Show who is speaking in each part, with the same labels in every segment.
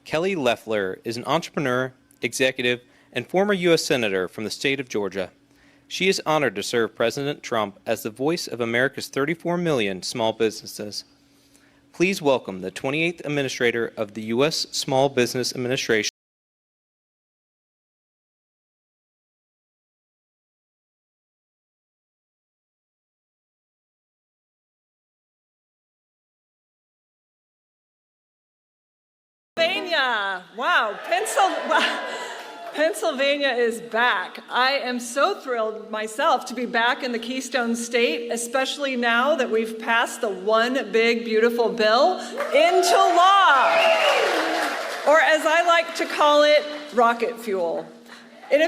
Speaker 1: Kelly Loeffler is an entrepreneur, executive, and former U.S. Senator from the state of Georgia. She is honored to serve President Trump as the voice of America's 34 million small businesses. Please welcome the 28th Administrator of the U.S. Small Business Administration.
Speaker 2: Wow, Pennsylvania is back. I am so thrilled myself to be back in the Keystone State, especially now that we've passed the one big beautiful bill into law, or as I like to call it, rocket fuel. In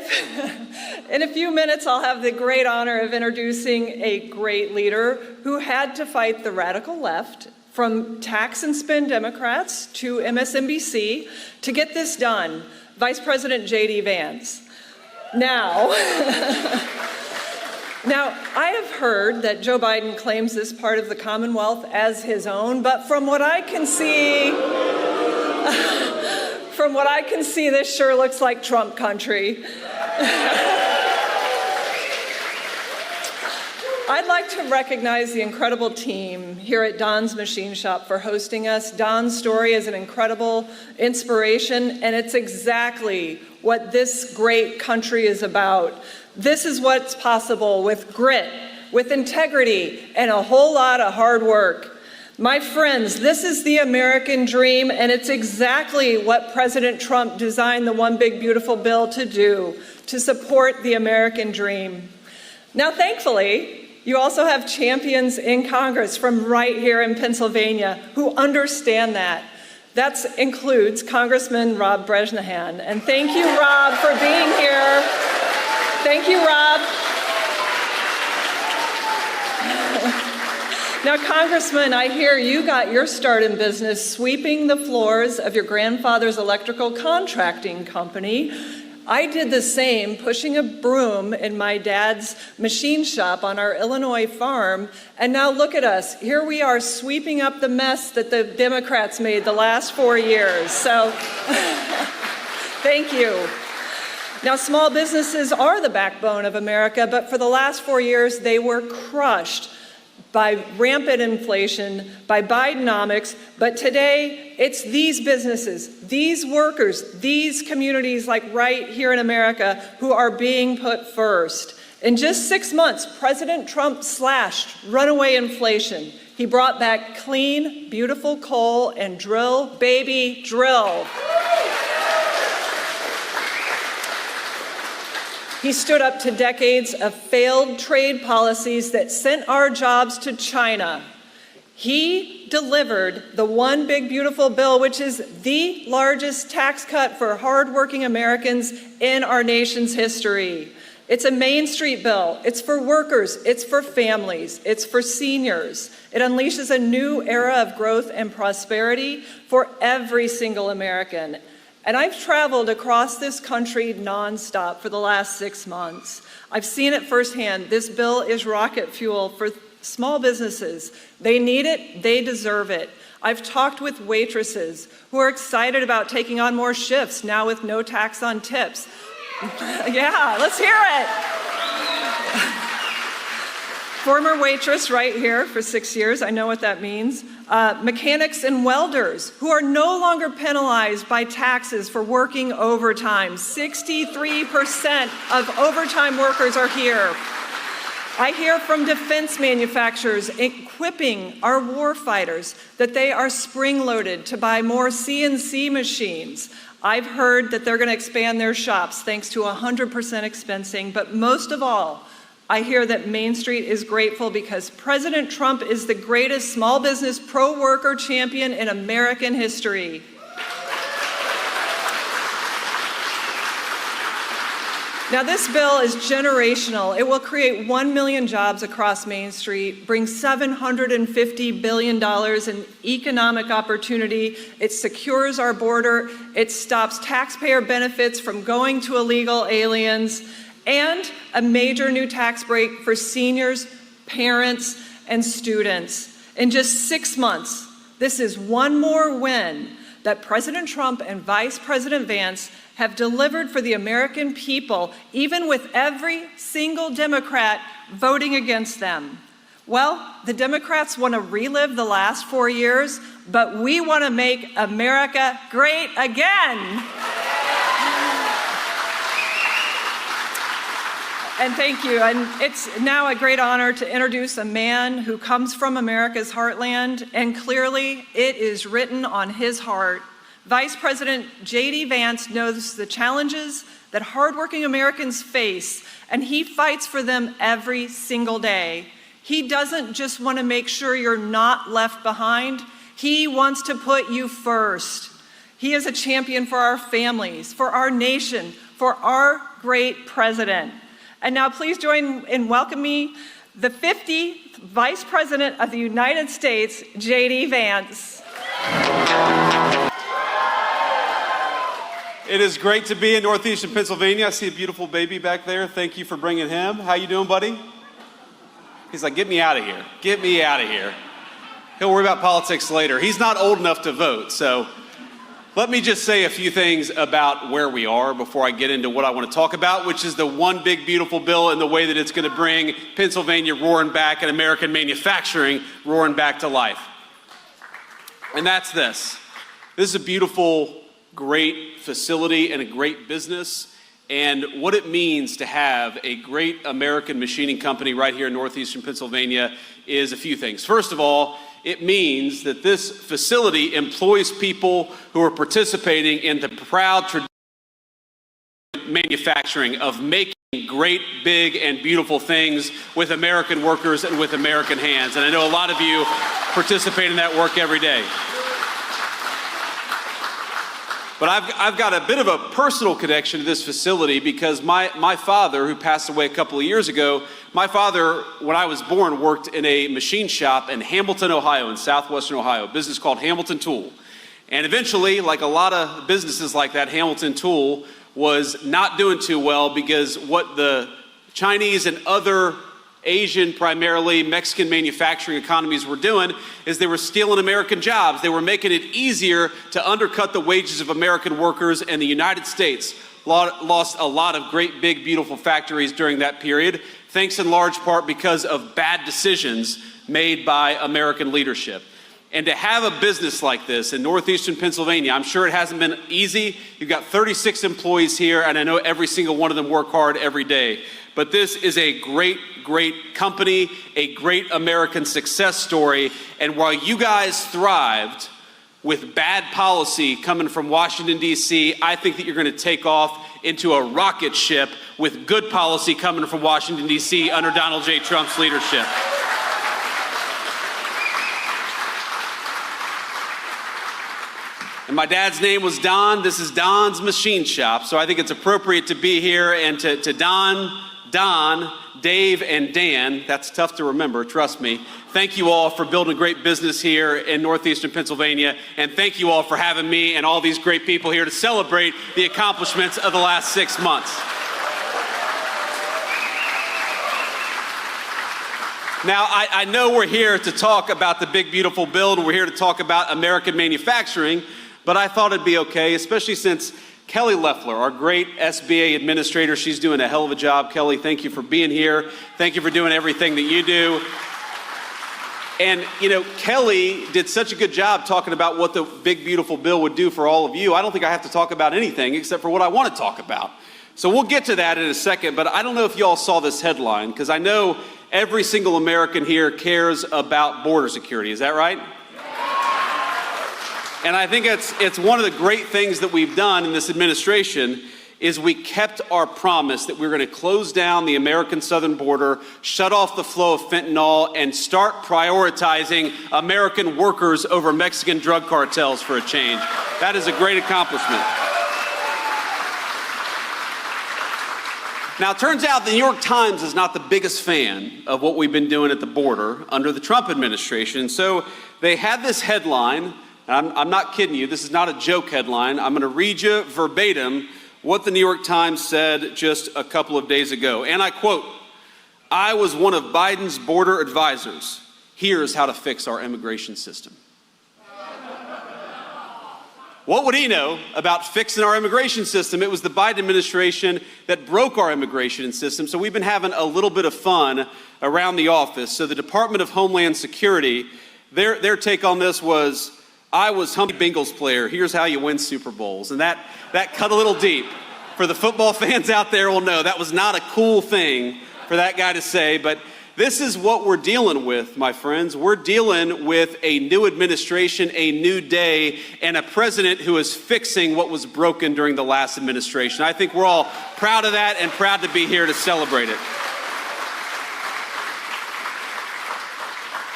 Speaker 2: a few minutes, I'll have the great honor of introducing a great leader who had to fight the radical left, from tax and spend Democrats to MSNBC, to get this done, Vice President J.D. Vance. Now, I have heard that Joe Biden claims this part of the Commonwealth as his own, but from what I can see, this sure looks like Trump country. I'd like to recognize the incredible team here at Don's Machine Shop for hosting us. Don's story is an incredible inspiration, and it's exactly what this great country is about. This is what's possible with grit, with integrity, and a whole lot of hard work. My friends, this is the American dream, and it's exactly what President Trump designed the One Big Beautiful Bill to do, to support the American dream. Now, thankfully, you also have champions in Congress from right here in Pennsylvania who understand that. That includes Congressman Rob Bresnahan. And thank you, Rob, for being here. Thank you, Rob. Now, Congressman, I hear you got your start in business sweeping the floors of your grandfather's electrical contracting company. I did the same, pushing a broom in my dad's machine shop on our Illinois farm, and now look at us. Here we are sweeping up the mess that the Democrats made the last 4 years. So, thank you. Now, small businesses are the backbone of America, but for the last 4 years, they were crushed by rampant inflation, by Bidenomics, but today it's these businesses, these workers, these communities like right here in America who are being put first. In just 6 months, President Trump slashed runaway inflation. He brought back clean, beautiful coal and drill, baby, drill. He stood up to decades of failed trade policies that sent our jobs to China. He delivered the One Big Beautiful Bill, which is the largest tax cut for hardworking Americans in our nation's history. It's a Main Street bill. It's for workers. It's for families. It's for seniors. It unleashes a new era of growth and prosperity for every single American. And I've traveled across this country nonstop for the last 6 months. I've seen it firsthand. This bill is rocket fuel for small businesses. They need it. They deserve it. I've talked with waitresses who are excited about taking on more shifts now with no tax on tips. Yeah, let's hear it. Former waitress right here for 6 years. I know what that means. Mechanics and welders who are no longer penalized by taxes for working overtime. 63% of overtime workers are here. I hear from defense manufacturers equipping our warfighters that they are spring-loaded to buy more CNC machines. I've heard that they're going to expand their shops thanks to 100% expensing, but most of all, I hear that Main Street is grateful because President Trump is the greatest small business pro-worker champion in American history. Now, this bill is generational. It will create 1 million jobs across Main Street, bring $750 billion in economic opportunity. It secures our border. It stops taxpayer benefits from going to illegal aliens, and a major new tax break for seniors, parents, and students. In just 6 months, this is one more win that President Trump and Vice President Vance have delivered for the American people, even with every single Democrat voting against them. Well, the Democrats want to relive the last 4 years, but we want to make America great again. And thank you. And it's now a great honor to introduce a man who comes from America's heartland, and clearly it is written on his heart. Vice President J.D. Vance knows the challenges that hardworking Americans face, and he fights for them every single day. He doesn't just want to make sure you're not left behind. He wants to put you first. He is a champion for our families, for our nation, for our great president. And now please join in welcoming the 50th Vice President of the United States, J.D. Vance.
Speaker 3: It is great to be in Northeastern Pennsylvania. I see a beautiful baby back there. Thank you for bringing him. How you doing, buddy? He's like, get me out of here. Get me out of here. He'll worry about politics later. He's not old enough to vote, so let me just say a few things about where we are before I get into what I want to talk about, which is the one big beautiful bill and the way that it's going to bring Pennsylvania roaring back and American manufacturing roaring back to life. And that's this. This is a beautiful, great facility and a great business, and what it means to have a great American machining company right here in Northeastern Pennsylvania is a few things. First of all, it means that this facility employs people who are participating in the proud tradition of manufacturing, of making great, big, and beautiful things with American workers and with American hands. And I know a lot of you participate in that work every day. But I've got a bit of a personal connection to this facility because my father, who passed away a couple of years ago, my father, when I was born, worked in a machine shop in Hamilton, Ohio, in southwestern Ohio, a business called Hamilton Tool. And eventually, like a lot of businesses like that, Hamilton Tool was not doing too well because what the Chinese and other Asian, primarily Mexican manufacturing economies were doing is they were stealing American jobs. They were making it easier to undercut the wages of American workers, and the United States lost a lot of great, big, beautiful factories during that period, thanks in large part because of bad decisions made by American leadership. And to have a business like this in Northeastern Pennsylvania, I'm sure it hasn't been easy. You've got 36 employees here, and I know every single one of them work hard every day. But this is a great, great company, a great American success story. And while you guys thrived with bad policy coming from Washington, D.C., I think that you're going to take off into a rocket ship with good policy coming from Washington, D.C. under Donald J. Trump's leadership. And my dad's name was Don. This is Don's Machine Shop, so I think it's appropriate to be here. And to Don, Dave, and Dan, that's tough to remember, trust me. Thank you all for building a great business here in Northeastern Pennsylvania, and thank you all for having me and all these great people here to celebrate the accomplishments of the last 6 months. Now, I know we're here to talk about the big, beautiful bill, and we're here to talk about American manufacturing, but I thought it'd be okay, especially since Kelly Loeffler, our great SBA administrator, she's doing a hell of a job. Kelly, thank you for being here. Thank you for doing everything that you do. And, you know, Kelly did such a good job talking about what the big, beautiful bill would do for all of you. I don't think I have to talk about anything except for what I want to talk about. So we'll get to that in a second, but I don't know if you all saw this headline, because I know every single American here cares about border security. Is that right? And I think it's one of the great things that we've done in this administration is we kept our promise that we were going to close down the American southern border, shut off the flow of fentanyl, and start prioritizing American workers over Mexican drug cartels for a change. That is a great accomplishment. Now, it turns out the New York Times is not the biggest fan of what we've been doing at the border under the Trump administration. So they had this headline. I'm not kidding you. This is not a joke headline. I'm going to read you verbatim what the New York Times said just a couple of days ago. And I quote, "I was one of Biden's border advisors. Here's how to fix our immigration system." What would he know about fixing our immigration system? It was the Biden administration that broke our immigration system. So we've been having a little bit of fun around the office. So the Department of Homeland Security, their take on this was, I was Humpty Bengals player. Here's how you win Super Bowls. And that cut a little deep. For the football fans out there will know that was not a cool thing for that guy to say, but this is what we're dealing with, my friends. We're dealing with a new administration, a new day, and a president who is fixing what was broken during the last administration. I think we're all proud of that and proud to be here to celebrate it.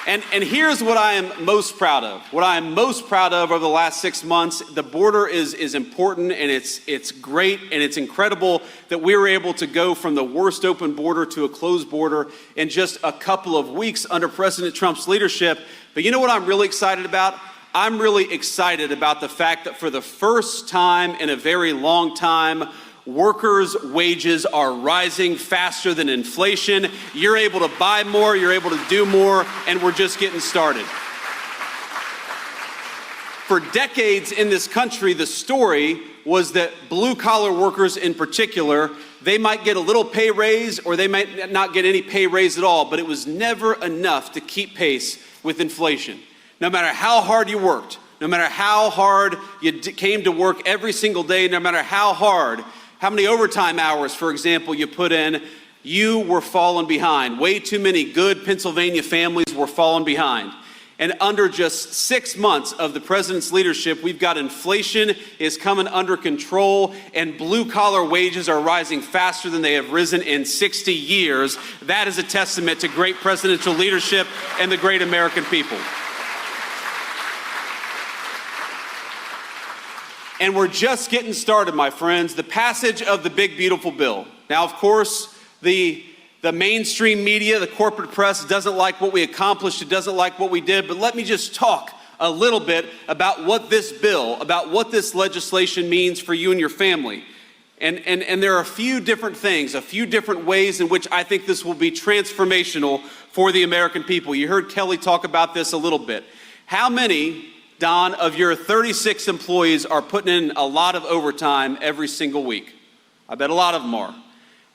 Speaker 3: And here's what I am most proud of. What I am most proud of over the last 6 months, the border is important, and it's great, and it's incredible that we were able to go from the worst open border to a closed border in just a couple of weeks under President Trump's leadership. But you know what I'm really excited about? I'm really excited about the fact that for the first time in a very long time, workers' wages are rising faster than inflation. You're able to buy more, you're able to do more, and we're just getting started. For decades in this country, the story was that blue-collar workers in particular, they might get a little pay raise or they might not get any pay raise at all, but it was never enough to keep pace with inflation. No matter how hard you worked, no matter how hard you came to work every single day, no matter how many overtime hours, for example, you put in, you were falling behind. Way too many good Pennsylvania families were falling behind. And under just 6 months of the president's leadership, we've got inflation is coming under control, and blue-collar wages are rising faster than they have risen in 60 years. That is a testament to great presidential leadership and the great American people. And we're just getting started, my friends. The passage of the big, beautiful bill. Now, of course, the mainstream media, the corporate press doesn't like what we accomplished. It doesn't like what we did. But let me just talk a little bit about what this bill, about what this legislation means for you and your family. And there are a few different things, a few different ways in which I think this will be transformational for the American people. You heard Kelly talk about this a little bit. How many, Don, of your 36 employees are putting in a lot of overtime every single week? I bet a lot of them are.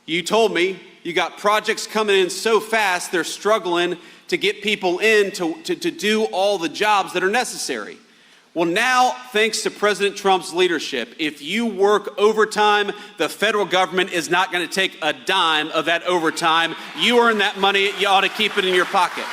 Speaker 3: You told me you got projects coming in so fast they're struggling to get people in to do all the jobs that are necessary. Well, now, thanks to President Trump's leadership, if you work overtime, the federal government is not going to take a dime of that overtime. You earn that money, you ought to keep it in your pocket.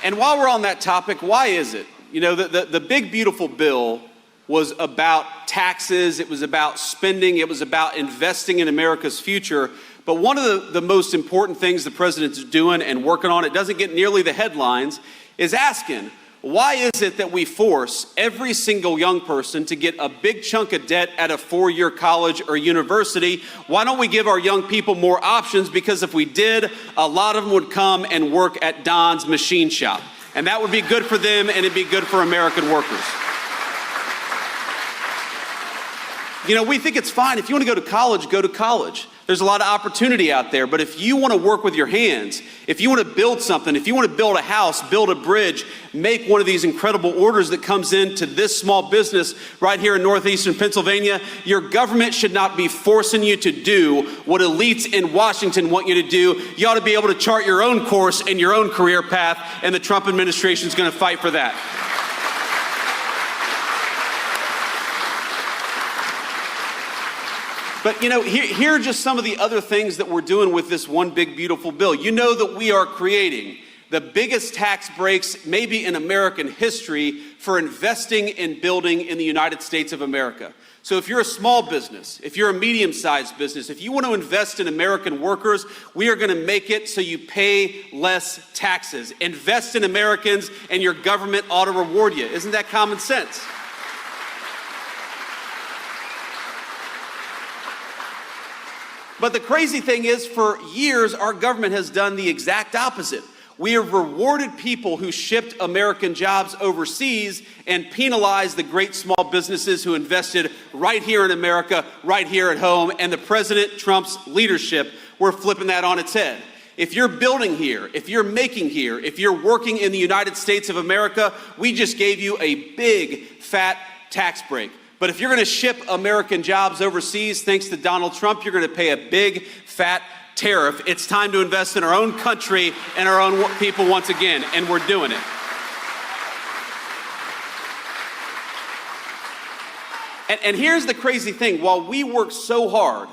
Speaker 3: And while we're on that topic, why is it? You know, the big, beautiful bill was about taxes, it was about spending, it was about investing in America's future. But one of the most important things the president's doing and working on, it doesn't get nearly the headlines, is asking, why is it that we force every single young person to get a big chunk of debt at a 4-year college or university? Why don't we give our young people more options? Because if we did, a lot of them would come and work at Don's machine shop. And that would be good for them, and it'd be good for American workers. You know, we think it's fine. If you want to go to college, go to college. There's a lot of opportunity out there. But if you want to work with your hands, if you want to build something, if you want to build a house, build a bridge, make one of these incredible orders that comes into this small business right here in northeastern Pennsylvania, your government should not be forcing you to do what elites in Washington want you to do. You ought to be able to chart your own course and your own career path, and the Trump administration is going to fight for that. But, you know, here are just some of the other things that we're doing with this one big, beautiful bill. You know that we are creating the biggest tax breaks maybe in American history for investing and building in the United States of America. So if you're a small business, if you're a medium-sized business, if you want to invest in American workers, we are going to make it so you pay less taxes. Invest in Americans, and your government ought to reward you. Isn't that common sense? But the crazy thing is, for years, our government has done the exact opposite. We have rewarded people who shipped American jobs overseas and penalized the great small businesses who invested right here in America, right here at home. And the President Trump's leadership, we're flipping that on its head. If you're building here, if you're making here, if you're working in the United States of America, we just gave you a big, fat tax break. But if you're going to ship American jobs overseas, thanks to Donald Trump, you're going to pay a big, fat tariff. It's time to invest in our own country and our own people once again, and we're doing it. And here's the crazy thing. While we worked so hard,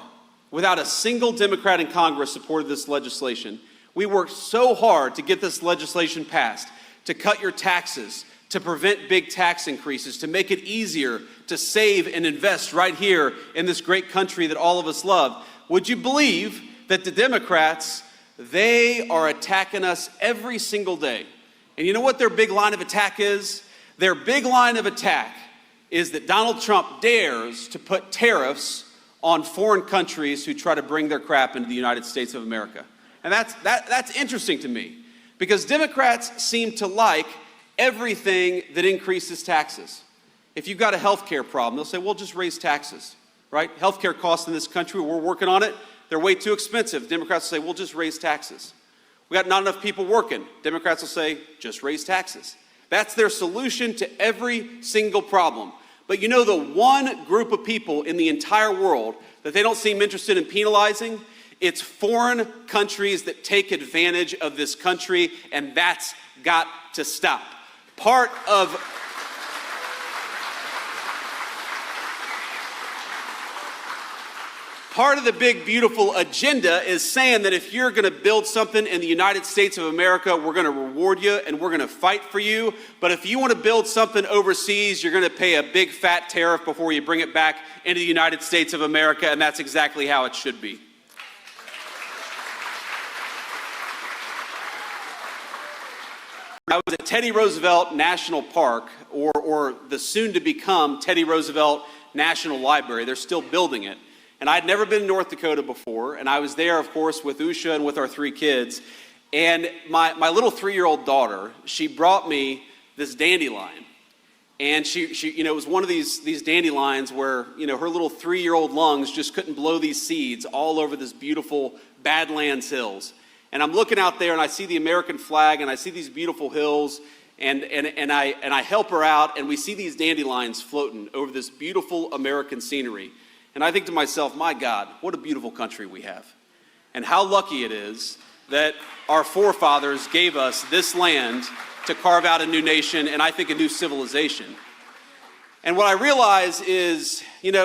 Speaker 3: without a single Democrat in Congress supported this legislation, we worked so hard to get this legislation passed, to cut your taxes, to prevent big tax increases, to make it easier to save and invest right here in this great country that all of us love. Would you believe that the Democrats, they are attacking us every single day? And you know what their big line of attack is? Their big line of attack is that Donald Trump dares to put tariffs on foreign countries who try to bring their crap into the United States of America. And that's interesting to me, because Democrats seem to like everything that increases taxes. If you've got a health care problem, they'll say, well, just raise taxes, right? Health care costs in this country, we're working on it, they're way too expensive. Democrats will say, well, just raise taxes. We got not enough people working. Democrats will say, just raise taxes. That's their solution to every single problem. But you know the one group of people in the entire world that they don't seem interested in penalizing? It's foreign countries that take advantage of this country, and that's got to stop. Part of the big, beautiful agenda is saying that if you're going to build something in the United States of America, we're going to reward you and we're going to fight for you. But if you want to build something overseas, you're going to pay a big, fat tariff before you bring it back into the United States of America, and that's exactly how it should be. I was at Teddy Roosevelt National Park, or the soon-to-become Teddy Roosevelt National Library. They're still building it. And I'd never been to North Dakota before, and I was there, of course, with Usha and with our 3 kids. And my little 3-year-old daughter, she brought me this dandelion. And she it was one of these dandelions where, her little 3-year-old lungs just couldn't blow these seeds all over this beautiful Badlands hills. And I'm looking out there, and I see the American flag, and I see these beautiful hills, and I help her out, and we see these dandelions floating over this beautiful American scenery. And I think to myself, my God, what a beautiful country we have. And how lucky it is that our forefathers gave us this land to carve out a new nation, and I think a new civilization. And what I realize is, in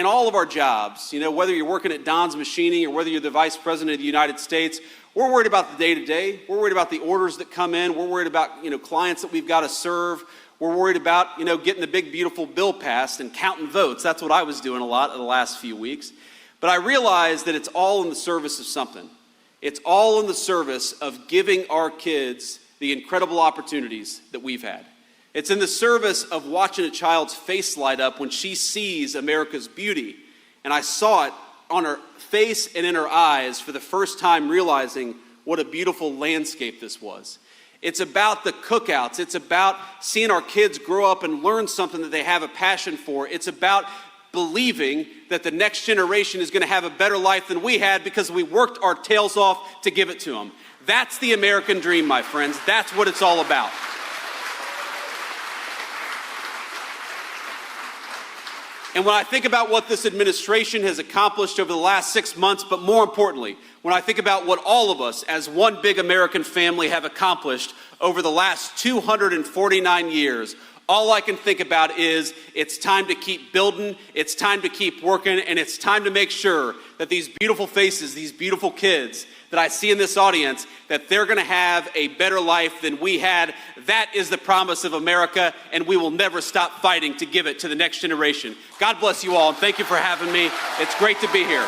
Speaker 3: all of our jobs, whether you're working at Don's Machining or whether you're the Vice President of the United States, we're worried about the day-to-day. We're worried about the orders that come in. We're worried about, clients that we've got to serve. We're worried about, getting the big, beautiful bill passed and counting votes. That's what I was doing a lot in the last few weeks. But I realized that it's all in the service of something. It's all in the service of giving our kids the incredible opportunities that we've had. It's in the service of watching a child's face light up when she sees America's beauty. And I saw it on her face and in her eyes for the first time, realizing what a beautiful landscape this was. It's about the cookouts. It's about seeing our kids grow up and learn something that they have a passion for. It's about believing that the next generation is going to have a better life than we had because we worked our tails off to give it to them. That's the American dream, my friends. That's what it's all about. And when I think about what this administration has accomplished over the last 6 months, but more importantly, when I think about what all of us as one big American family have accomplished over the last 249 years, all I can think about is it's time to keep building, it's time to keep working, and it's time to make sure that these beautiful faces, these beautiful kids that I see in this audience, that they're going to have a better life than we had. That is the promise of America, and we will never stop fighting to give it to the next generation. God bless you all, and thank you for having me. It's great to be here.